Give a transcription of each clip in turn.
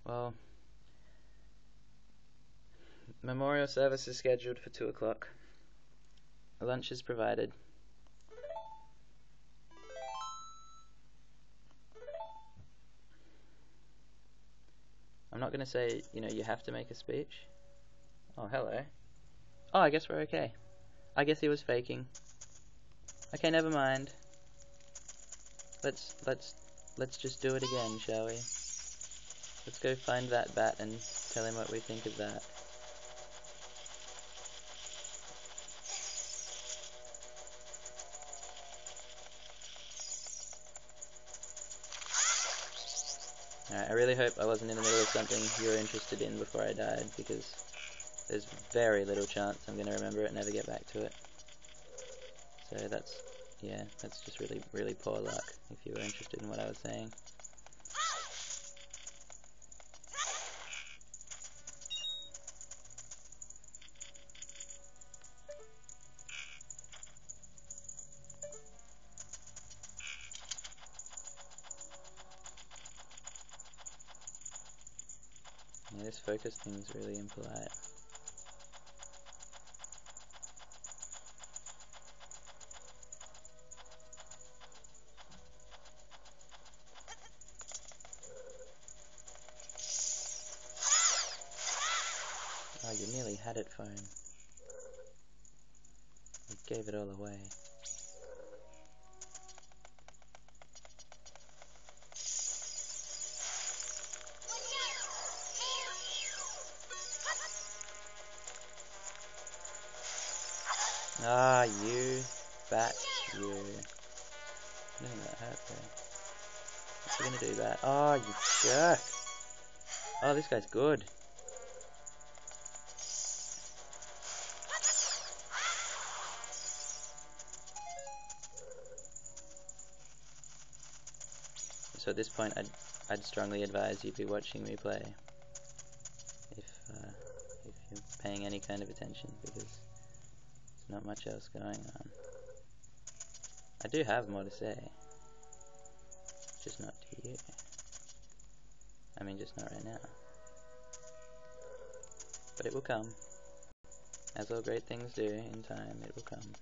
Well, memorial service is scheduled for 2 o'clock. Lunch is provided. I'm not going to say, you have to make a speech. Oh, hello. Oh, I guess we're okay. I guess he was faking. Okay, never mind. Let's just do it again, shall we? Let's go find that bat and tell him what we think of that. Alright, I really hope I wasn't in the middle of something you were interested in before I died, because there's very little chance I'm going to remember it and never get back to it. So that's just really, really poor luck, if you were interested in what I was saying. Yeah, this focus thing's really impolite. Oh, you nearly had it, phone. You gave it all away. Ah, you bat, you. I don't think that hurt there. What's he gonna do, bat? Oh, you jerk! Oh, this guy's good. So at this point, I'd strongly advise you be watching me play, if you're paying any kind of attention, because there's not much else going on. I do have more to say, just not to you. I mean, just not right now. But it will come. As all great things do, in time, it will come.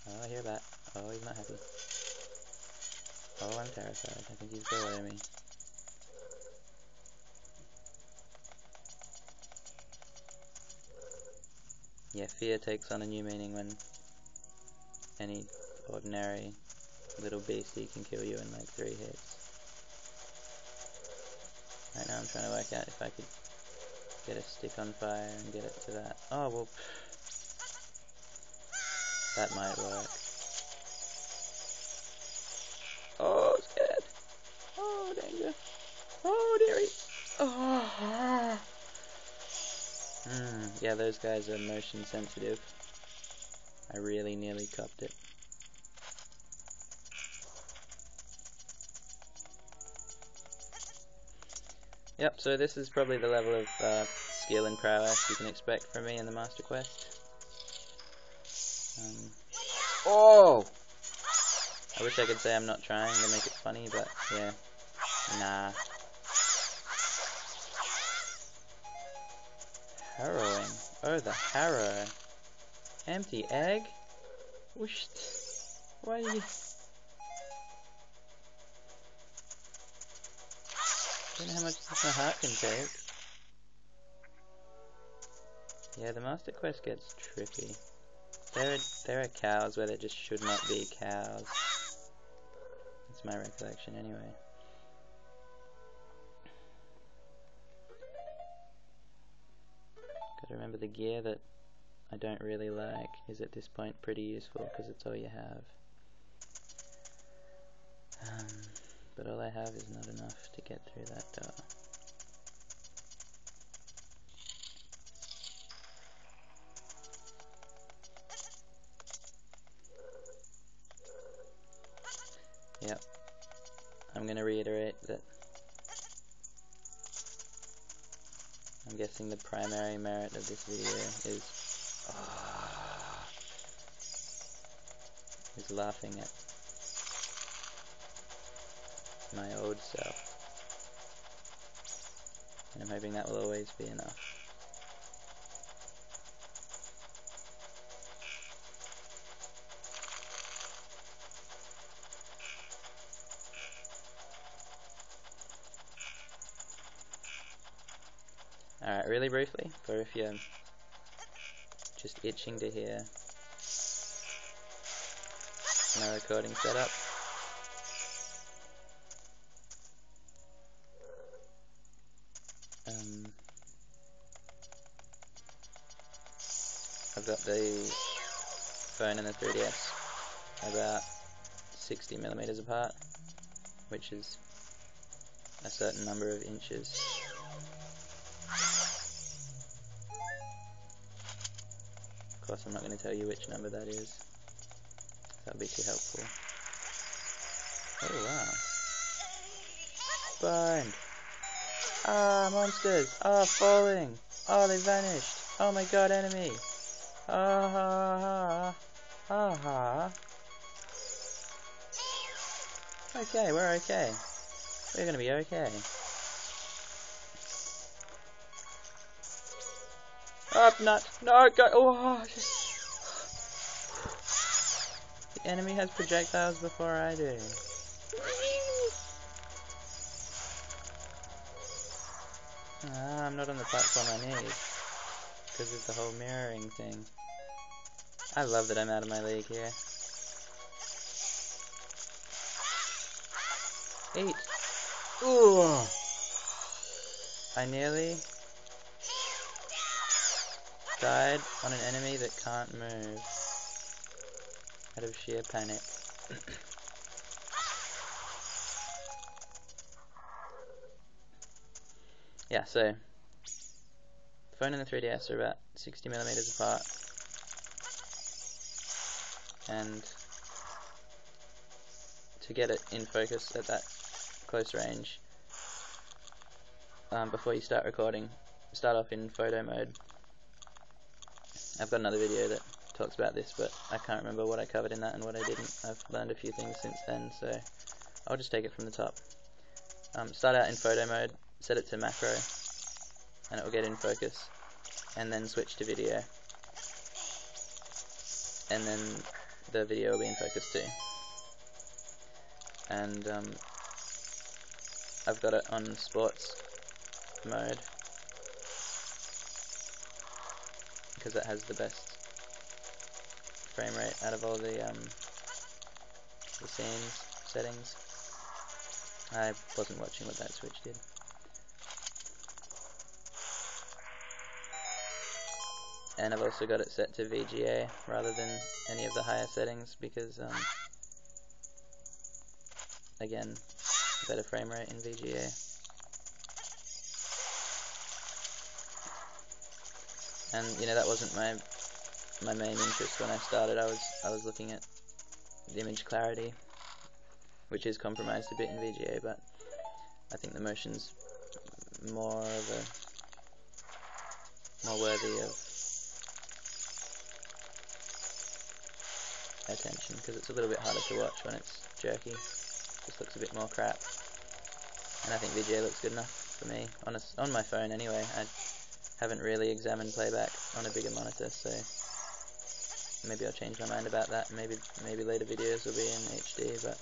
Oh, I hear that. Oh, he's not happy. Oh, I'm terrified. I think he's below me. Yeah, fear takes on a new meaning when any ordinary little beastie can kill you in like 3 hits. Right now I'm trying to work out if I could get a stick on fire and get it to that. Oh, well, that might work. Oh, scared. Oh, danger. Oh, dearie. Oh. Yeah, those guys are motion sensitive. I really nearly copped it. Yep, so this is probably the level of skill and prowess you can expect from me in the Master Quest. Oh! I wish I could say I'm not trying to make it funny, but yeah, nah. Harrowing. Oh, the harrow. Empty egg? Whoosh. Why are you... I don't know how much my heart can take. Yeah, the Master Quest gets tricky. There are cows where there just should not be cows. That's my recollection anyway. Gotta remember the gear that I don't really like is at this point pretty useful because it's all you have. But all I have is not enough to get through that door. Yep. I'm going to reiterate that I'm guessing the primary merit of this video is laughing at my old self. And I'm hoping that will always be enough. Alright, really briefly, for if you're just itching to hear my recording setup. I've got the phone and the 3DS about 60mm apart, which is a certain number of inches. Of course, I'm not going to tell you which number that is. That would be too helpful. Oh wow. Burned! Ah, monsters! Ah, falling! Oh, they vanished! Oh my god, enemy! Ah ha ha! Ah ha! Okay, we're okay. We're gonna be okay. Up, nut! No, go! Oh! The enemy has projectiles before I do. Ah, I'm not on the platform I need because of the whole mirroring thing. I love that I'm out of my league here. Eat! Ooh! I nearly died on an enemy that can't move out of sheer panic. Yeah, so phone and the 3DS are about 60mm apart, and to get it in focus at that close range, before you start recording, start off in photo mode. I've got another video that talks about this, but I can't remember what I covered in that and what I didn't. I've learned a few things since then, so I'll just take it from the top. Start out in photo mode, set it to macro, and it will get in focus, and then switch to video, and then the video will be in focus too. And I've got it on sports mode because it has the best frame rate out of all the scenes settings. I wasn't watching what that switch did. And I've also got it set to VGA rather than any of the higher settings because, again, better frame rate in VGA. And you know, that wasn't my main interest when I started. I was looking at the image clarity, which is compromised a bit in VGA, but I think the motion's more worthy of attention because it's a little bit harder to watch when it's jerky. Just looks a bit more crap, and I think VGA looks good enough for me on my phone anyway. I haven't really examined playback on a bigger monitor, so maybe I'll change my mind about that. Maybe later videos will be in HD, but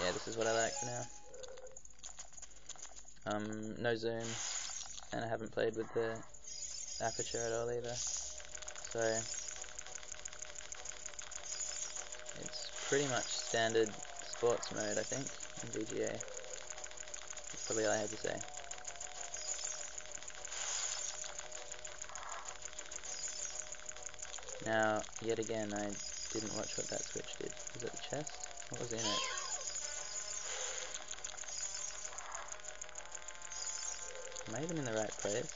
yeah, this is what I like for now. No zoom, and I haven't played with the aperture at all either, so it's pretty much standard sports mode, I think, in VGA. That's probably all I had to say. Now, yet again, I didn't watch what that switch did. Was it the chest? What was in it? Am I even in the right place?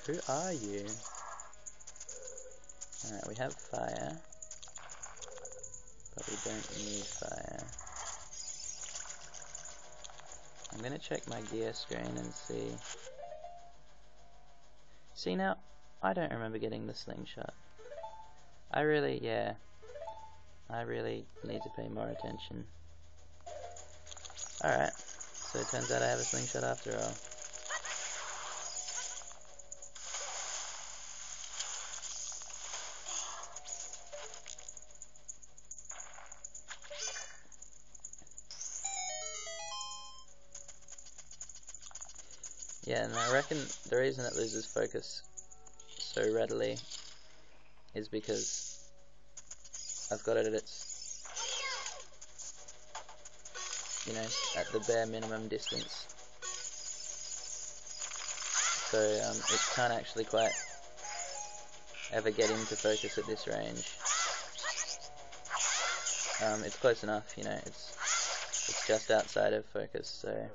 Who are you? Alright, we have fire, but we don't need fire. I'm gonna check my gear screen and see. See now, I don't remember getting the slingshot. I really, yeah. I really need to pay more attention. Alright, so it turns out I have a slingshot after all. Yeah, and I reckon the reason it loses focus so readily is because I've got it at its, you know, at the bare minimum distance. So it can't actually quite ever get into focus at this range. It's close enough, you know, it's just outside of focus, so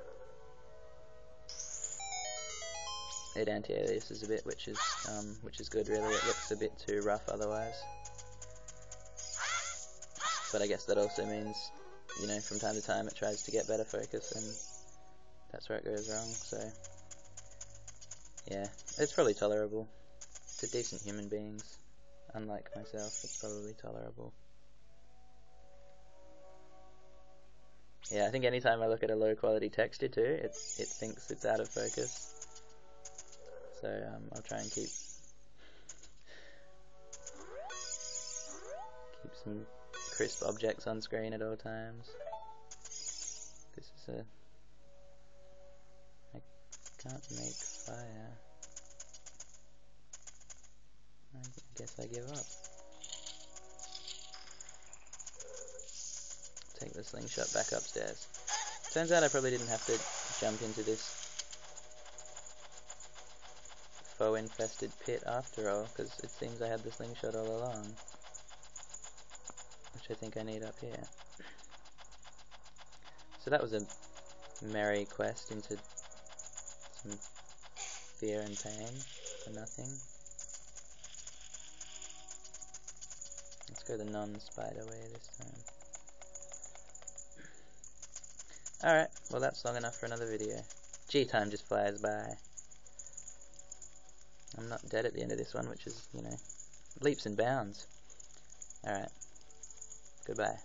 it anti-aliases a bit, which is good really. It looks a bit too rough otherwise. But I guess that also means, you know, from time to time it tries to get better focus, and that's where it goes wrong. So yeah, it's probably tolerable. To decent human beings, unlike myself, it's probably tolerable. Yeah, I think anytime I look at a low quality texture too, it thinks it's out of focus. So I'll try and keep some crisp objects on screen at all times. This is a... I can't make fire. I guess I give up. Take the slingshot back upstairs. Turns out I probably didn't have to jump into this foe infested pit after all, because it seems I had the slingshot all along, which I think I need up here. So that was a merry quest into some fear and pain for nothing. Let's go the non-spider way this time. Alright, well that's long enough for another video. Gee, time just flies by. I'm not dead at the end of this one, which is, you know, leaps and bounds. Alright, goodbye.